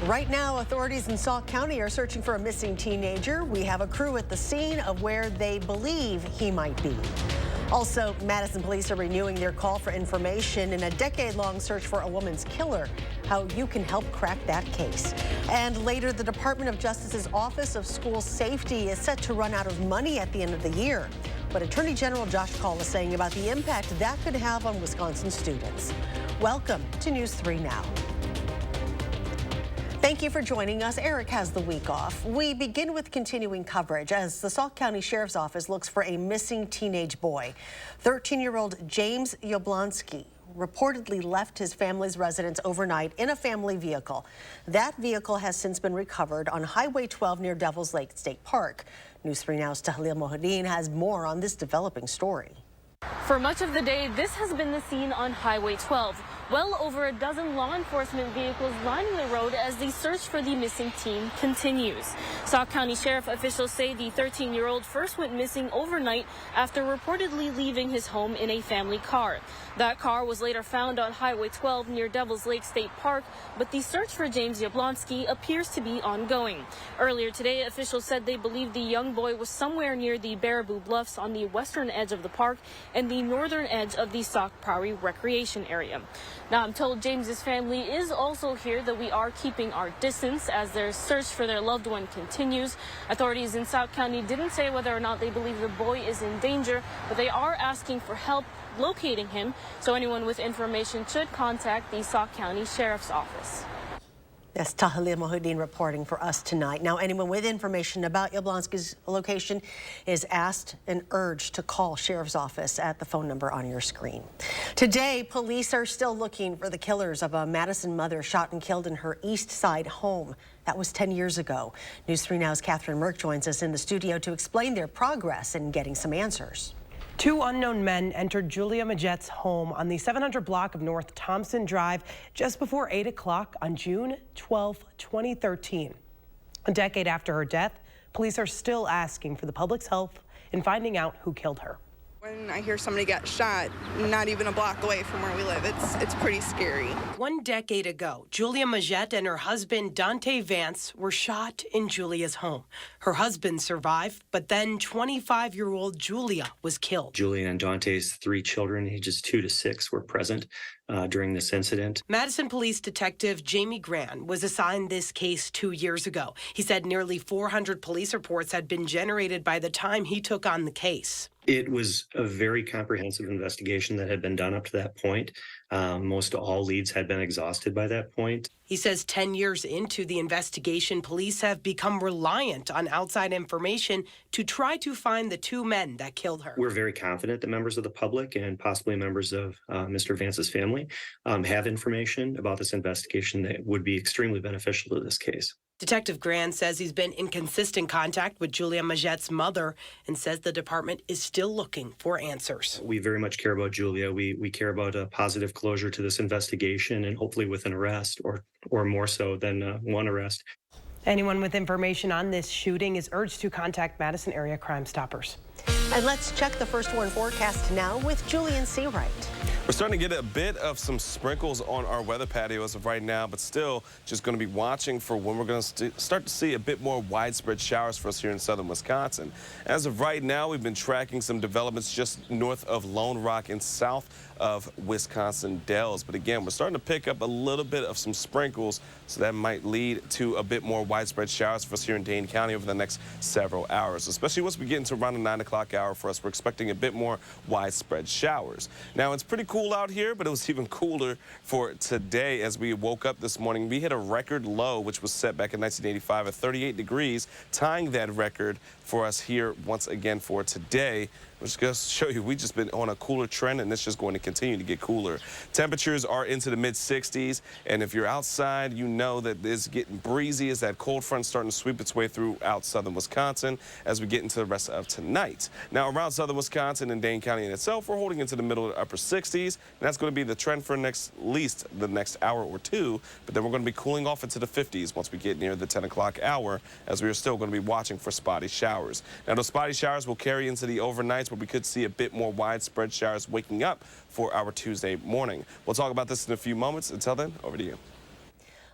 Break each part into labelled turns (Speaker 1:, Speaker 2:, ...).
Speaker 1: Right now, authorities in Sauk County are searching for a missing teenager. We have a crew at the scene of where they believe he might be. Also, Madison police are renewing their call for information in a decade-long search for a woman's killer, how you can help crack that case. And later, the Department of Justice's Office of School Safety is set to run out of money at the end of the year. What Attorney General Josh Kaul is saying about the impact that could have on Wisconsin students. Welcome to News 3 Now. Thank you for joining us. Eric has the week off. We begin with continuing coverage as the Sauk County Sheriff's Office looks for a missing teenage boy. 13-year-old James Yablonsky reportedly left his family's residence overnight in a family vehicle. That vehicle has since been recovered on Highway 12 near Devil's Lake State Park. News 3 Now's Tahlil Mohideen has more on this developing story.
Speaker 2: For much of the day, this has been the scene on Highway 12. Well over a dozen law enforcement vehicles lining the road as the search for the missing teen continues. Sauk County Sheriff officials say the 13-year-old first went missing overnight after reportedly leaving his home in a family car. That car was later found on Highway 12 near Devil's Lake State Park, but the search for James Yablonsky appears to be ongoing. Earlier today, officials said they believe the young boy was somewhere near the Baraboo Bluffs on the western edge of the park and the northern edge of the Sauk Prairie Recreation Area. Now, I'm told James's family is also here, that we are keeping our distance as their search for their loved one continues. Authorities in Sauk County didn't say whether or not they believe the boy is in danger, but they are asking for help locating him, so anyone with information should contact the Sauk County Sheriff's Office.
Speaker 1: That's Tahlil Mohideen reporting for us tonight. Now, anyone with information about Yablonsky's location is asked and urged to call Sheriff's Office at the phone number on your screen. Today, police are still looking for the killers of a Madison mother shot and killed in her East Side home. That was 10 years ago. News 3 Now's Catherine Merck joins us in the studio to explain their progress in getting some answers.
Speaker 3: Two unknown men entered Julia Majette's home on the 700 block of North Thompson Drive just before 8 o'clock on June 12, 2013. A decade after her death, police are still asking for the public's help in finding out who killed her.
Speaker 4: When I hear somebody got shot, not even a block away from where we live, it's pretty scary.
Speaker 3: 1 decade ago, Julia Majette and her husband Dante Vance were shot in Julia's home. Her husband survived, but then 25-year-old Julia was killed.
Speaker 5: Julia and Dante's 3 children, ages 2 to 6, were present during this incident.
Speaker 3: Madison Police Detective Jamie Gran was assigned this case 2 years ago. He said nearly 400 police reports had been generated by the time he took on the case.
Speaker 5: It was a very comprehensive investigation that had been done up to that point. Most all leads had been exhausted by that point.
Speaker 3: He says 10 years into the investigation, police have become reliant on outside information to try to find the 2 men that killed her.
Speaker 5: We're very confident that members of the public and possibly members of Mr. Vance's family have information about this investigation that would be extremely beneficial to this case.
Speaker 3: Detective Gran says he's been in consistent contact with Julia Majette's mother and says the department is still looking for answers.
Speaker 5: We very much care about Julia. We care about a positive closure to this investigation and hopefully with an arrest or more so than one arrest.
Speaker 3: Anyone with information on this shooting is urged to contact Madison Area Crime Stoppers.
Speaker 1: And let's check the first one forecast now with Julian Seawright.
Speaker 6: We're starting to get a bit of some sprinkles on our weather patio as of right now, but still just going to be watching for when we're going to start to see a bit more widespread showers for us here in southern Wisconsin. As of right now, we've been tracking some developments just north of Lone Rock and south of Wisconsin Dells. But again, we're starting to pick up a little bit of some sprinkles, so that might lead to a bit more widespread showers for us here in Dane County over the next several hours, especially once we get into around the 9 o'clock hour for us. We're expecting a bit more widespread showers. Now, it's pretty cool out here, but it was even cooler for today as we woke up this morning. We hit a record low, which was set back in 1985 at 38 degrees, tying that record for us here once again for today. I'm just going to show you, we've just been on a cooler trend, and it's just going to continue to get cooler. Temperatures are into the mid-60s, and if you're outside, you know that it's getting breezy as that cold front starting to sweep its way throughout southern Wisconsin as we get into the rest of tonight. Now, around southern Wisconsin and Dane County in itself, we're holding into the middle to upper 60s, and that's going to be the trend for at least the next hour or two, but then we're going to be cooling off into the 50s once we get near the 10 o'clock hour, as we are still going to be watching for spotty showers. Now, those spotty showers will carry into the overnights, but we could see a bit more widespread showers waking up for our Tuesday morning. We'll talk about this in a few moments. Until then, over to you.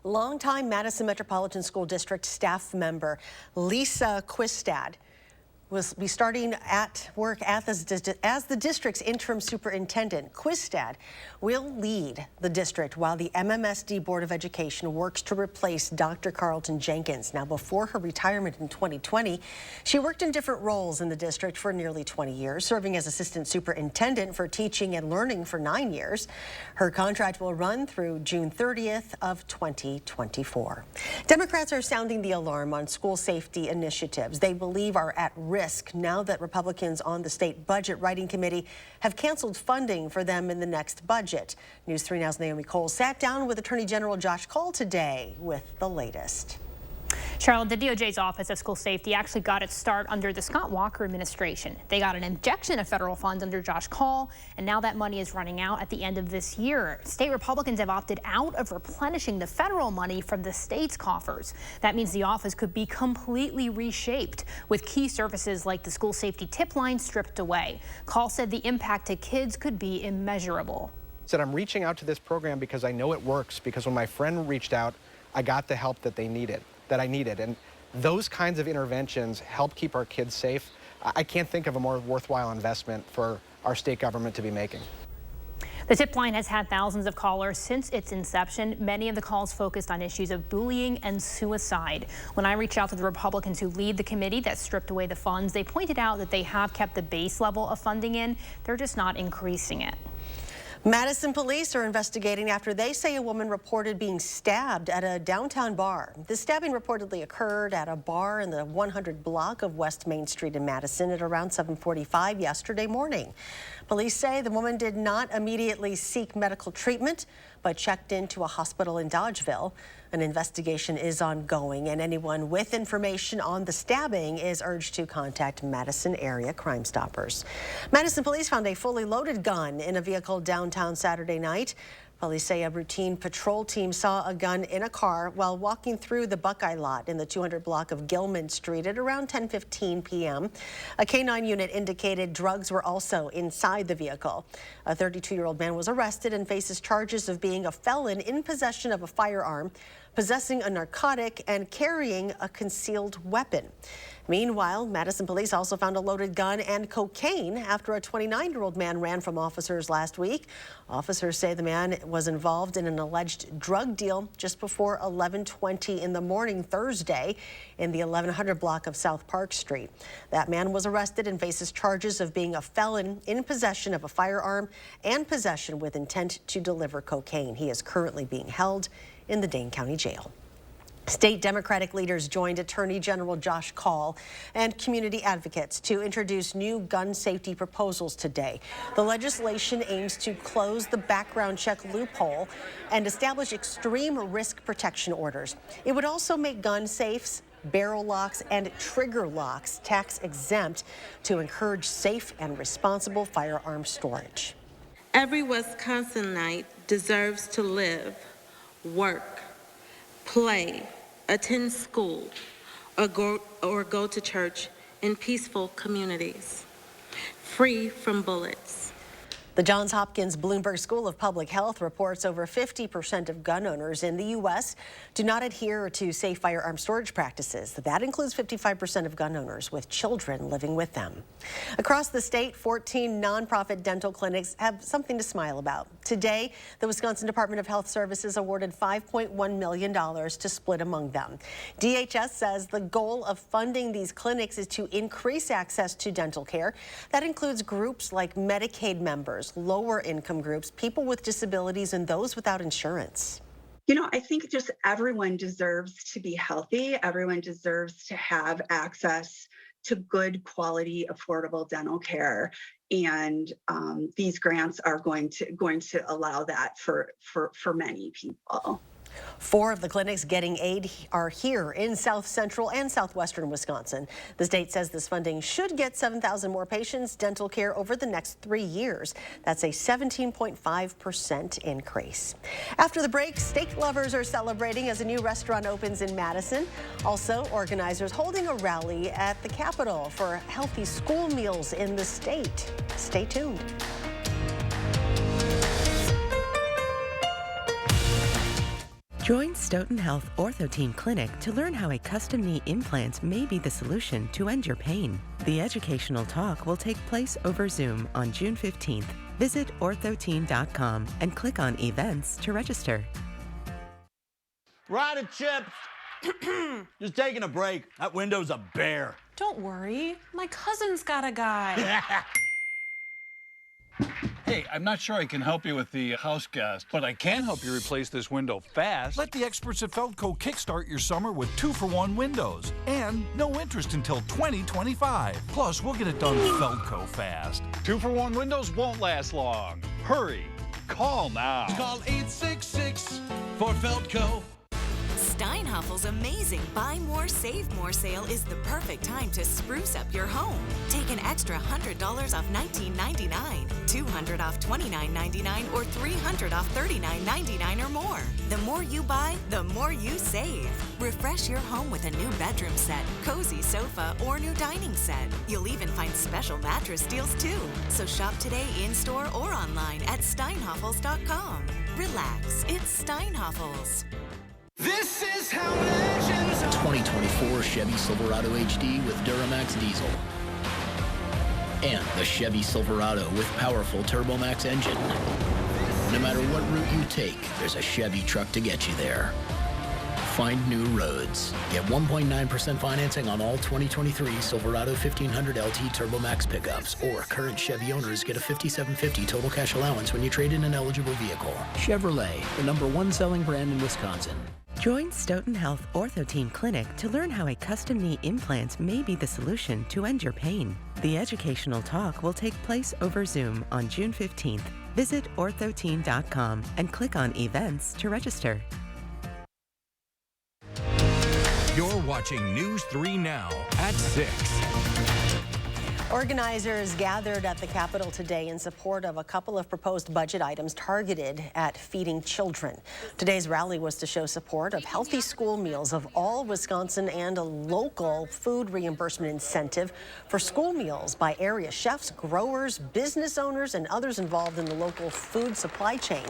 Speaker 1: Longtime Madison Metropolitan School District staff member Lisa Quistad will be starting at work as the district's interim superintendent. Quistad will lead the district while the MMSD Board of Education works to replace Dr. Carlton Jenkins. Now, before her retirement in 2020, she worked in different roles in the district for nearly 20 years, serving as assistant superintendent for teaching and learning for 9 years. Her contract will run through June 30th of 2024. Democrats are sounding the alarm on school safety initiatives they believe are at risk now that Republicans on the state budget writing committee have canceled funding for them in the next budget. News 3 Now's Naomi Cole sat down with Attorney General Josh Cole today with the latest.
Speaker 7: Charlotte, the DOJ's Office of School Safety actually got its start under the Scott Walker administration. They got an injection of federal funds under Josh Cole, and now that money is running out at the end of this year. State Republicans have opted out of replenishing the federal money from the state's coffers. That means the office could be completely reshaped, with key services like the school safety tip line stripped away. Cole said the impact to kids could be immeasurable.
Speaker 8: Said, I'm reaching out to this program because I know it works, because when my friend reached out, I got the help that I needed. And those kinds of interventions help keep our kids safe. I can't think of a more worthwhile investment for our state government to be making.
Speaker 7: The tip line has had thousands of callers since its inception. Many of the calls focused on issues of bullying and suicide. When I reached out to the Republicans who lead the committee that stripped away the funds, they pointed out that they have kept the base level of funding in. They're just not increasing it.
Speaker 1: Madison police are investigating after they say a woman reported being stabbed at a downtown bar. The stabbing reportedly occurred at a bar in the 100 block of West Main Street in Madison at around 7:45 yesterday morning. Police say the woman did not immediately seek medical treatment, but checked into a hospital in Dodgeville. An investigation is ongoing, and anyone with information on the stabbing is urged to contact Madison area Crime Stoppers. Madison police found a fully loaded gun in a vehicle downtown Saturday night. Police say a routine patrol team saw a gun in a car while walking through the Buckeye lot in the 200 block of Gilman Street at around 10:15 p.m. A K-9 unit indicated drugs were also inside the vehicle. A 32-year-old man was arrested and faces charges of being a felon in possession of a firearm, possessing a narcotic, and carrying a concealed weapon. Meanwhile, Madison police also found a loaded gun and cocaine after a 29-year-old man ran from officers last week. Officers say the man was involved in an alleged drug deal just before 11:20 in the morning Thursday in the 1100 block of South Park Street. That man was arrested and faces charges of being a felon in possession of a firearm and possession with intent to deliver cocaine. He is currently being held in the Dane County Jail. State Democratic leaders joined Attorney General Josh Cole and community advocates to introduce new gun safety proposals today. The legislation aims to close the background check loophole and establish extreme risk protection orders. It would also make gun safes, barrel locks, and trigger locks tax exempt to encourage safe and responsible firearm storage.
Speaker 9: Every Wisconsinite deserves to live, work, play, attend school, or go to church in peaceful communities, free from bullets.
Speaker 1: The Johns Hopkins Bloomberg School of Public Health reports over 50% of gun owners in the U.S. do not adhere to safe firearm storage practices. That includes 55% of gun owners with children living with them. Across the state, 14 nonprofit dental clinics have something to smile about. Today, the Wisconsin Department of Health Services awarded $5.1 million to split among them. DHS says the goal of funding these clinics is to increase access to dental care. That includes groups like Medicaid members, lower income groups, people with disabilities, and those without insurance.
Speaker 10: You know, I think just everyone deserves to be healthy. Everyone deserves to have access to good quality, affordable dental care. And these grants are going to allow that for many people.
Speaker 1: 4 of the clinics getting aid are here in South Central and Southwestern Wisconsin. The state says this funding should get 7,000 more patients dental care over the next 3 years. That's a 17.5% increase. After the break, steak lovers are celebrating as a new restaurant opens in Madison. Also, organizers holding a rally at the Capitol for healthy school meals in the state. Stay tuned.
Speaker 11: Join Stoughton Health Ortho Team Clinic to learn how a custom knee implant may be the solution to end your pain. The educational talk will take place over Zoom on June 15th. Visit orthoteam.com and click on events to register.
Speaker 12: Right of chips. Just taking a break. That window's a bear.
Speaker 13: Don't worry. My cousin's got a guy.
Speaker 14: Hey, I'm not sure I can help you with the house gas, but I can help you replace this window fast.
Speaker 15: Let the experts at Feldco kickstart your summer with 2-for-1 windows and no interest until 2025. Plus, we'll get it done Feldco fast.
Speaker 14: 2-for-1 windows won't last long. Hurry. Call now.
Speaker 15: Call 866 for Feldco.
Speaker 16: Steinhaffel's amazing Buy More, Save More sale is the perfect time to spruce up your home. Take an extra $100 off $19.99, $200 off $29.99, or $300 off $39.99 or more. The more you buy, the more you save. Refresh your home with a new bedroom set, cozy sofa, or new dining set. You'll even find special mattress deals too. So shop today in-store or online at steinhaffels.com. Relax, it's Steinhaffels.
Speaker 17: This is how legends 2024 Chevy Silverado HD with Duramax diesel. And the Chevy Silverado with powerful TurboMax engine. No matter what route you take, there's a Chevy truck to get you there. Find new roads. Get 1.9% financing on all 2023 Silverado 1500 LT TurboMax pickups, or current Chevy owners get a $5,750 total cash allowance when you trade in an eligible vehicle. Chevrolet, the #1 selling brand in Wisconsin.
Speaker 11: Join Stoughton Health Ortho Team Clinic to learn how a custom knee implant may be the solution to end your pain. The educational talk will take place over Zoom on June 15th. Visit orthoteam.com and click on events to register.
Speaker 18: You're watching News 3 Now at 6.
Speaker 1: Organizers gathered at the Capitol today in support of a couple of proposed budget items targeted at feeding children. Today's rally was to show support of healthy school meals of all Wisconsin and a local food reimbursement incentive for school meals by area chefs, growers, business owners, and others involved in the local food supply chain.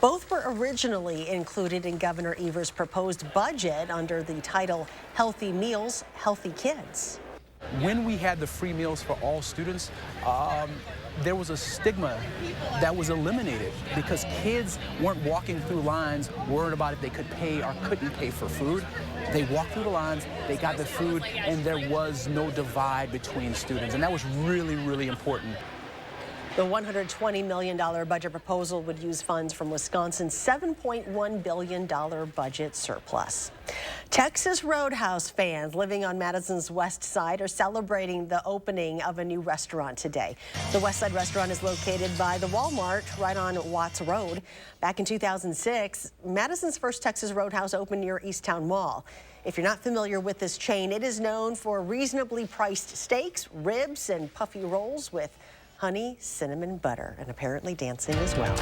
Speaker 1: Both were originally included in Governor Evers' proposed budget under the title Healthy Meals, Healthy Kids.
Speaker 19: When we had the free meals for all students, there was a stigma that was eliminated because kids weren't walking through lines worried about if they could pay or couldn't pay for food. They walked through the lines, they got the food, and there was no divide between students. And that was really, really important.
Speaker 1: The $120 million budget proposal would use funds from Wisconsin's $7.1 billion budget surplus. Texas Roadhouse fans living on Madison's west side are celebrating the opening of a new restaurant today. The West Side restaurant is located by the Walmart right on Watts Road. Back in 2006, Madison's first Texas Roadhouse opened near Easttown Mall. If you're not familiar with this chain, it is known for reasonably priced steaks, ribs, and puffy rolls with honey, cinnamon butter, and apparently dancing as well.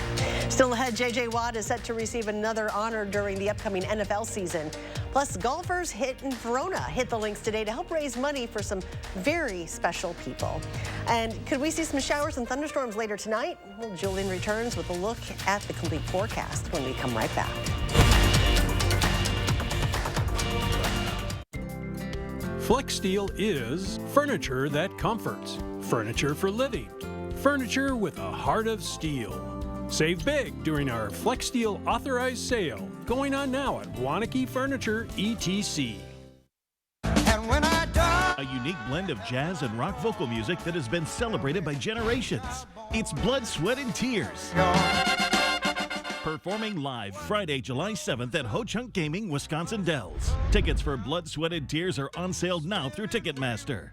Speaker 1: Still ahead, J.J. Watt is set to receive another honor during the upcoming NFL season. Plus, golfers hit in Verona hit the links today to help raise money for some very special people. And could we see some showers and thunderstorms later tonight? Well, Julian returns with a look at the complete forecast when we come right back.
Speaker 20: FlexSteel is furniture that comforts, furniture for living, furniture with a heart of steel. Save big during our FlexSteel authorized sale going on now at Waunakee Furniture ETC.
Speaker 21: A unique blend of jazz and rock vocal music that has been celebrated by generations. It's Blood, Sweat, and Tears. Performing live Friday, July 7th at Ho Chunk Gaming, Wisconsin Dells. Tickets for Blood, Sweat, and Tears are on sale now through Ticketmaster.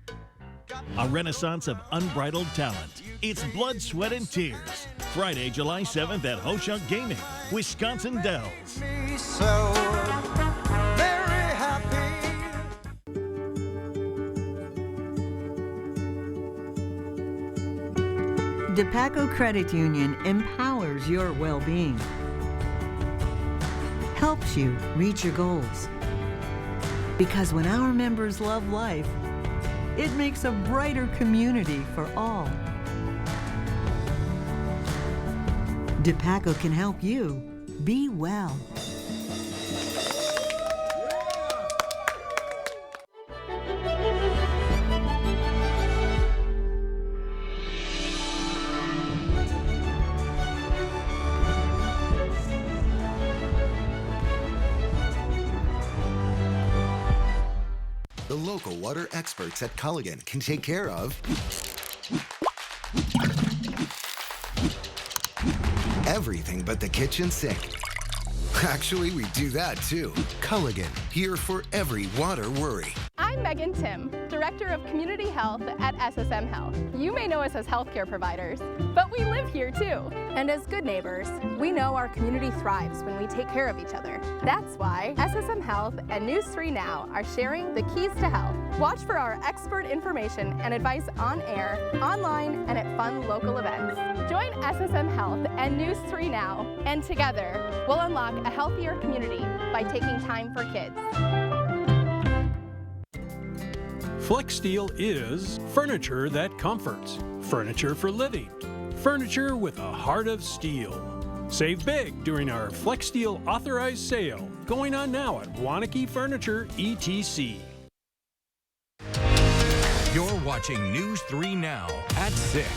Speaker 21: A renaissance of unbridled talent. It's Blood, Sweat, and Tears. Friday, July 7th at Ho Chunk Gaming, Wisconsin Dells.
Speaker 22: DePaco Credit Union empowers your well-being, helps you reach your goals. Because when our members love life, it makes a brighter community for all. DePaco can help you be well.
Speaker 2: the local water experts at Culligan can take care of everything but the kitchen sink. Actually, we do that too. Culligan, here for every water worry.
Speaker 4: I'm Megan Tim, Director of Community Health at SSM Health. You may know us as healthcare providers, but we live here too.
Speaker 23: And as good neighbors, we know our community thrives when we take care of each other.
Speaker 4: That's why SSM Health and News 3 Now are sharing the keys to health. Watch for our expert information and advice on air, online, and at fun local events. Join SSM Health and News 3 Now, and together we'll unlock a healthier community by taking time for kids.
Speaker 20: FlexSteel is furniture that comforts, furniture for living, furniture with a heart of steel. Save big during our FlexSteel authorized sale, going on now at Waunakee Furniture ETC.
Speaker 18: You're watching News 3 Now at 6.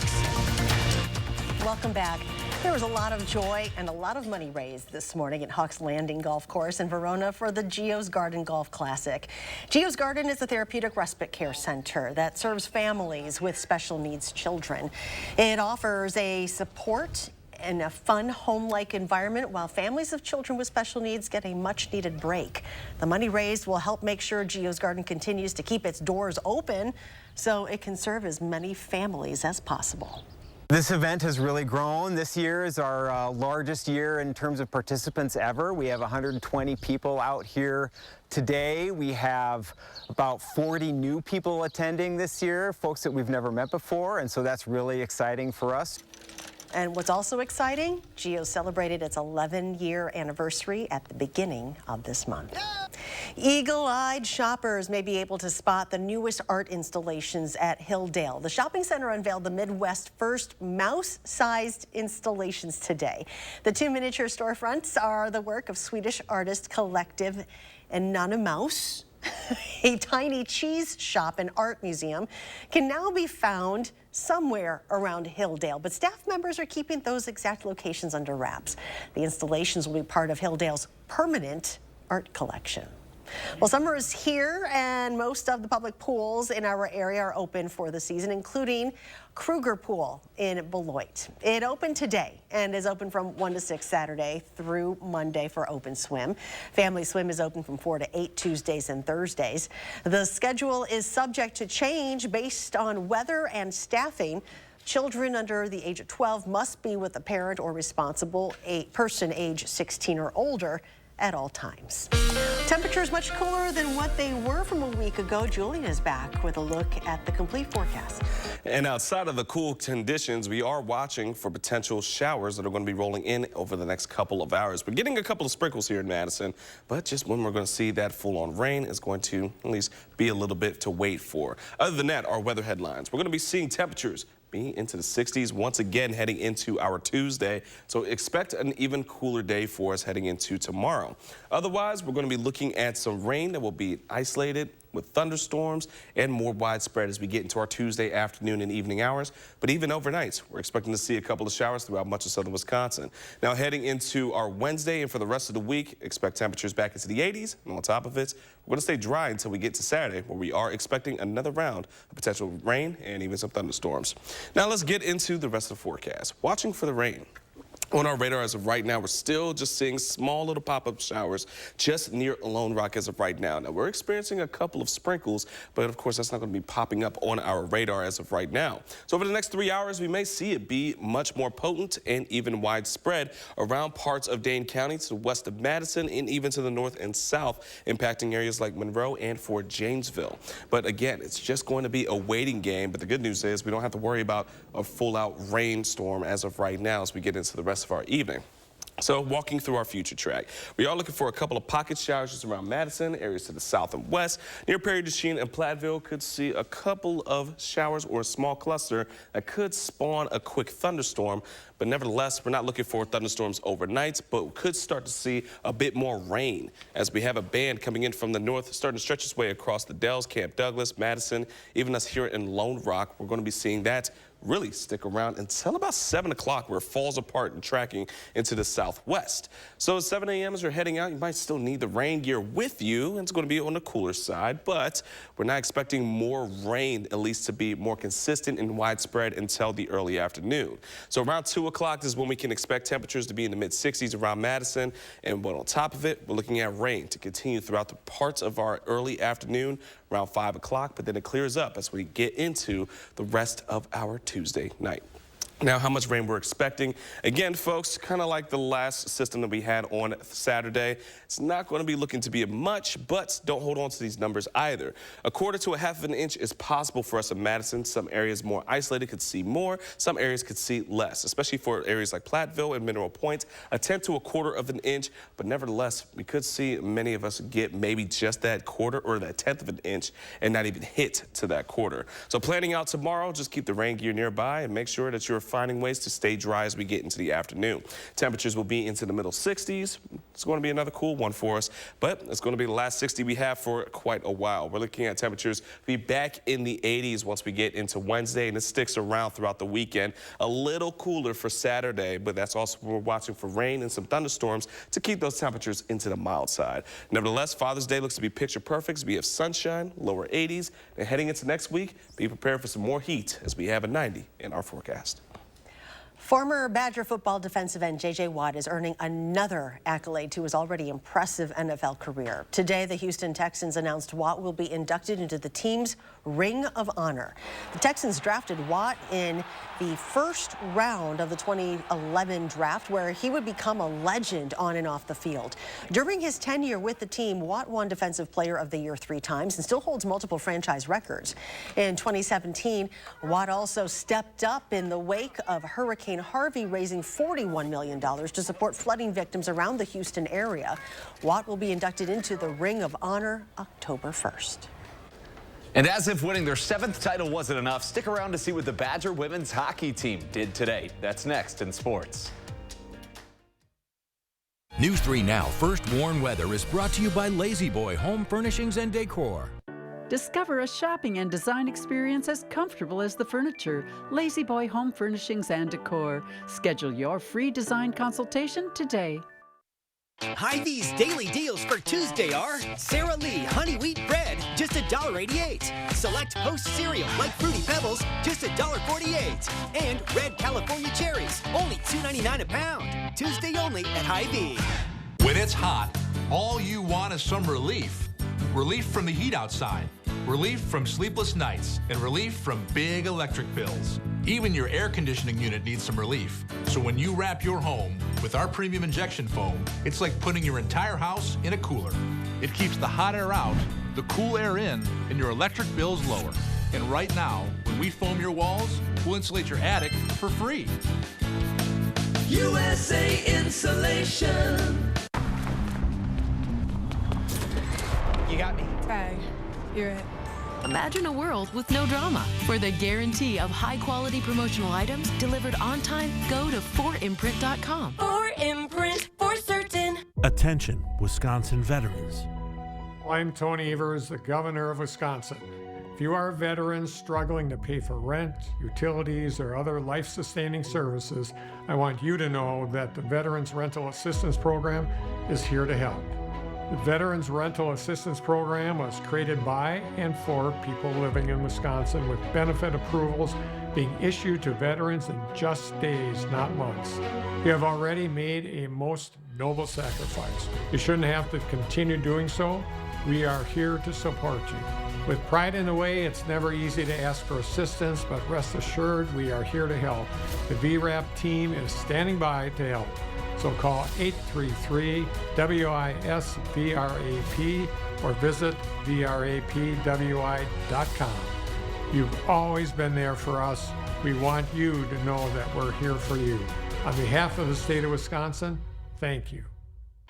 Speaker 1: Welcome back. There was a lot of joy and a lot of money raised this morning at Hawks Landing Golf Course in Verona for the Geo's Garden Golf Classic. Geo's Garden is a therapeutic respite care center that serves families with special needs children. It offers a support and a fun home-like environment while families of children with special needs get a much-needed break. The money raised will help make sure Geo's Garden continues to keep its doors open so it can serve as many families as possible.
Speaker 24: This event has really grown. This year is our largest year in terms of participants ever. We have 120 people out here today. We have about 40 new people attending this year, folks that we've never met before, and so that's really exciting for us.
Speaker 1: And what's also exciting, Geo celebrated its 11-year anniversary at the beginning of this month. Eagle-eyed shoppers may be able to spot the newest art installations at Hilldale. The shopping center unveiled the Midwest's first mouse-sized installations today. The two miniature storefronts are the work of Swedish artist collective Anonymouse. A tiny cheese shop and art museum can now be found somewhere around Hilldale, but staff members are keeping those exact locations under wraps. The installations will be part of Hilldale's permanent art collection. Well, summer is here, and most of the public pools in our area are open for the season, including Kruger Pool in Beloit. It opened today and is open from 1 to 6 Saturday through Monday for open swim. Family swim is open from 4 to 8 Tuesdays and Thursdays. The schedule is subject to change based on weather and staffing. Children under the age of 12 must be with a parent or responsible person age 16 or older at all times. Temperatures much cooler than what they were from a week ago. Julian is back with a look at the complete forecast.
Speaker 6: And outside of the cool conditions, we are watching for potential showers that are going to be rolling in over the next couple of hours. We're getting a couple of sprinkles here in Madison, but just when we're going to see that full-on rain is going to at least be a little bit to wait for. Other than that, our weather headlines. We're going to be seeing temperatures be into the 60s once again heading into our Tuesday. So expect an even cooler day for us heading into tomorrow. Otherwise, we're going to be looking at some rain that will be isolated with thunderstorms and more widespread as we get into our Tuesday afternoon and evening hours. But even overnight, we're expecting to see a couple of showers throughout much of southern Wisconsin. Now heading into our Wednesday and for the rest of the week, expect temperatures back into the 80s. And on top of it, we're going to stay dry until we get to Saturday, where we are expecting another round of potential rain and even some thunderstorms. Now let's get into the rest of the forecast. Watching for the rain. On our radar as of right now, we're still just seeing small little pop-up showers just near Lone Rock as of right now. Now, we're experiencing a couple of sprinkles, but of course, that's not going to be popping up on our radar as of right now. So over the next 3 hours, we may see it be much more potent and even widespread around parts of Dane County to the west of Madison and even to the north and south, impacting areas like Monroe and Fort Jamesville. But again, it's just going to be a waiting game. But the good news is we don't have to worry about a full-out rainstorm as of right now as we get into the rest of our evening. So walking through our future track, we are looking for a couple of pocket showers just around Madison, areas to the south and west. Near Prairie du Chien and Platteville could see a couple of showers or a small cluster that could spawn a quick thunderstorm. But nevertheless, we're not looking for thunderstorms overnight, but we could start to see a bit more rain as we have a band coming in from the north, starting to stretch its way across the Dells, Camp Douglas, Madison, even us here in Lone Rock. We're going to be seeing that really stick around until about 7 o'clock, where it falls apart and tracking into the southwest. So at 7 a.m. as you're heading out, you might still need the rain gear with you, and it's going to be on the cooler side, but we're not expecting more rain, at least to be more consistent and widespread until the early afternoon. So around 2 o'clock is when we can expect temperatures to be in the mid-60s around Madison, and on top of it, we're looking at rain to continue throughout the parts of our early afternoon around 5 o'clock, but then it clears up as we get into the rest of our Tuesday night. Now, how much rain we're expecting. Again, folks, kind of like the last system that we had on Saturday, it's not going to be looking to be much, but don't hold on to these numbers either. A quarter to a half of an inch is possible for us in Madison. Some areas more isolated could see more. Some areas could see less, especially for areas like Platteville and Mineral Point. A tenth to a quarter of an inch, but nevertheless, we could see many of us get maybe just that quarter or that tenth of an inch and not even hit to that quarter. So planning out tomorrow, just keep the rain gear nearby and make sure that you're finding ways to stay dry as we get into the afternoon. Temperatures will be into the middle 60s. It's going to be another cool one for us, but it's going to be the last 60 we have for quite a while. We're looking at temperatures be back in the 80s once we get into Wednesday, and it sticks around throughout the weekend. A little cooler for Saturday, but that's also we're watching for rain and some thunderstorms to keep those temperatures into the mild side. Nevertheless, Father's Day looks to be picture perfect. We have sunshine, lower 80s, and heading into next week, be prepared for some more heat as we have a 90 in our forecast.
Speaker 1: Former Badger football defensive end J.J. Watt is earning another accolade to his already impressive NFL career. Today, the Houston Texans announced Watt will be inducted into the team's Ring of Honor. The Texans drafted Watt in the first round of the 2011 draft, where he would become a legend on and off the field. During his tenure with the team, Watt won Defensive Player of the Year 3 times and still holds multiple franchise records. In 2017, Watt also stepped up in the wake of Hurricane Harvey, raising $41 million to support flooding victims around the Houston area. Watt will be inducted into the Ring of Honor October 1st.
Speaker 3: And as if winning their 7th title wasn't enough, stick around to see what the Badger women's hockey team did today. That's next in sports.
Speaker 18: News 3 Now First Warn Weather is brought to you by Lazy Boy Home Furnishings and Decor.
Speaker 5: Discover a shopping and design experience as comfortable as the furniture. Lazy Boy Home Furnishings and Decor. Schedule your free design consultation today.
Speaker 7: Hy-Vee's daily deals for Tuesday are Sara Lee Honey Wheat Bread, just $1.88. Select Post cereal like Fruity Pebbles, just $1.48. And Red California Cherries, only $2.99 a pound. Tuesday only at Hy-Vee.
Speaker 15: When it's hot, all you want is some relief. Relief from the heat outside, relief from sleepless nights, and relief from big electric bills. Even your air conditioning unit needs some relief. So when you wrap your home with our premium injection foam, it's like putting your entire house in a cooler. It keeps the hot air out, the cool air in, and your electric bills lower. And right now, when we foam your walls, we'll insulate your attic for free.
Speaker 7: USA Insulation.
Speaker 8: You got me. Tag. You're it.
Speaker 25: Imagine a world with no drama. For the guarantee of high-quality promotional items delivered on time, go to 4imprint.com.
Speaker 26: 4imprint, for certain.
Speaker 27: Attention, Wisconsin veterans.
Speaker 28: I'm Tony Evers, the governor of Wisconsin. If you are a veteran struggling to pay for rent, utilities, or other life-sustaining services, I want you to know that the Veterans Rental Assistance Program is here to help. The Veterans Rental Assistance Program was created by and for people living in Wisconsin, with benefit approvals being issued to veterans in just days, not months. You have already made a most noble sacrifice. You shouldn't have to continue doing so. We are here to support you. With pride in the way, it's never easy to ask for assistance, but rest assured we are here to help. The VRAP team is standing by to help. So call 833-WISC-VRAP or visit VRAPWI.com. You've always been there for us. We want you to know that we're here for you. On behalf of the state of Wisconsin, thank you.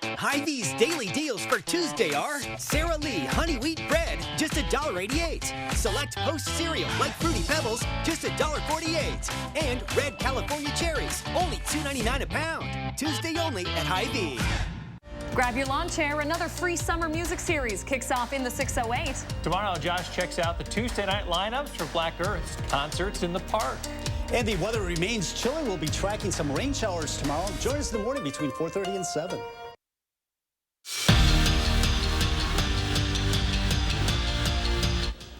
Speaker 7: Hy-Vee's daily deals for Tuesday are Sara Lee Honey Wheat Bread, just $1.88. Select Post cereal like Fruity Pebbles, just $1.48. And Red California Cherries, only $2.99 a pound. Tuesday only at Hy-Vee.
Speaker 13: Grab your lawn chair. Another free summer music series kicks off in the 608.
Speaker 29: Tomorrow, Josh checks out the Tuesday night lineups for Black Earth's Concerts in the Park.
Speaker 9: And the weather remains chilly. We'll be tracking some rain showers tomorrow. Join us in the morning between 4:30 and 7.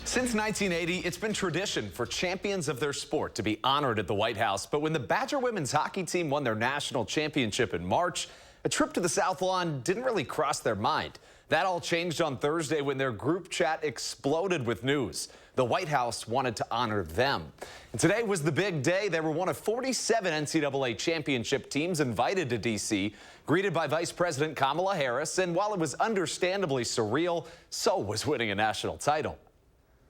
Speaker 3: Since 1980, it's been tradition for champions of their sport to be honored at the White House. But when the Badger women's hockey team won their national championship in March, a trip to the South Lawn didn't really cross their mind. That all changed on Thursday when their group chat exploded with news. The White House wanted to honor them. And today was the big day. They were one of 47 NCAA championship teams invited to D.C., greeted by Vice President Kamala Harris. And while it was understandably surreal, so was winning a national title.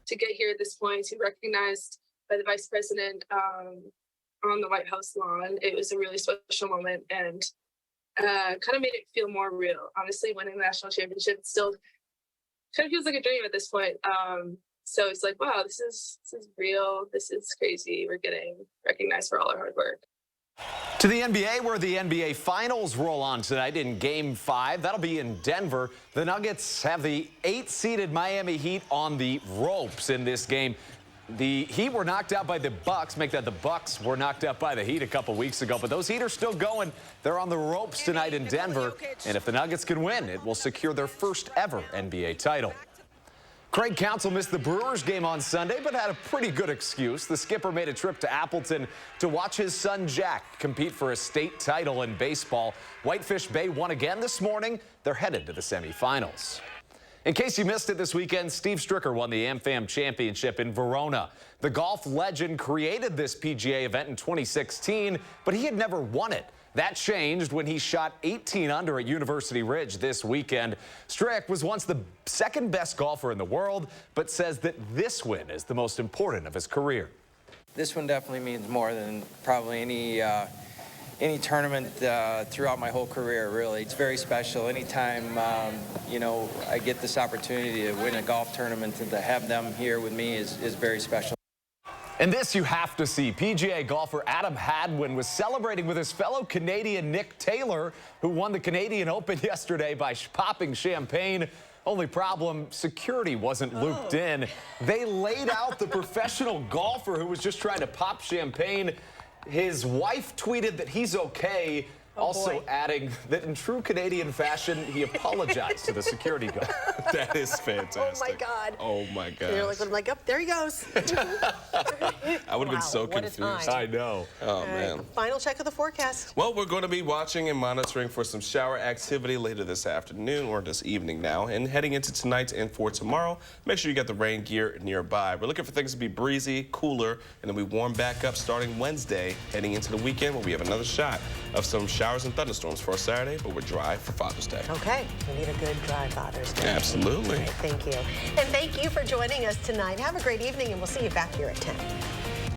Speaker 10: To get here at this point, to be recognized by the Vice President on the White House lawn, it was a really special moment and kind of made it feel more real. Honestly, winning the national championship still kind of feels like a dream at this point. So it's like, wow, this is real. This is crazy. We're getting recognized for all our hard work.
Speaker 3: To the NBA, where the NBA Finals roll on tonight in Game 5. That'll be in Denver. The Nuggets have the 8th-seeded Miami Heat on the ropes in this game. The Heat were knocked out by the Bucks. Make that the Bucks were knocked out by the Heat a couple weeks ago. But those Heat are still going. They're on the ropes tonight in Denver. And if the Nuggets can win, it will secure their first ever NBA title. Craig Counsell missed the Brewers game on Sunday, but had a pretty good excuse. The skipper made a trip to Appleton to watch his son Jack compete for a state title in baseball. Whitefish Bay won again this morning. They're headed to the semifinals. In case you missed it this weekend, Steve Stricker won the AmFam Championship in Verona. The golf legend created this PGA event in 2016, but he had never won it. That changed when he shot 18 under at University Ridge this weekend. Strick was once the second best golfer in the world, but says that this win is the most important of his career.
Speaker 11: This one definitely means more than probably any tournament throughout my whole career, really. It's very special. Anytime, I get this opportunity to win a golf tournament and to have them here with me is very special.
Speaker 3: And this you have to see. PGA golfer Adam Hadwin was celebrating with his fellow Canadian Nick Taylor, who won the Canadian Open yesterday by popping champagne. Only problem, security wasn't looped in. They laid out the professional golfer who was just trying to pop champagne. His wife tweeted that he's okay, also adding that in true Canadian fashion, he apologized to the security guard.
Speaker 6: That is fantastic.
Speaker 1: Oh, my God.
Speaker 6: Oh, my God.
Speaker 1: You're like, oh, there he goes.
Speaker 6: I would have been so confused.
Speaker 3: I know.
Speaker 6: Oh, man.
Speaker 1: Final check of the forecast.
Speaker 6: Well, we're going to be watching and monitoring for some shower activity later this afternoon or this evening now. And heading into tonight and for tomorrow, make sure you got the rain gear nearby. We're looking for things to be breezy, cooler, and then we warm back up starting Wednesday, heading into the weekend where we have another shot of some showers and thunderstorms for Saturday, but we're dry for Father's Day.
Speaker 1: Okay. We need a good dry Father's Day.
Speaker 6: Absolutely.
Speaker 1: Right, thank you. And thank you for joining us tonight. Have a great evening, and we'll see you back here at 10.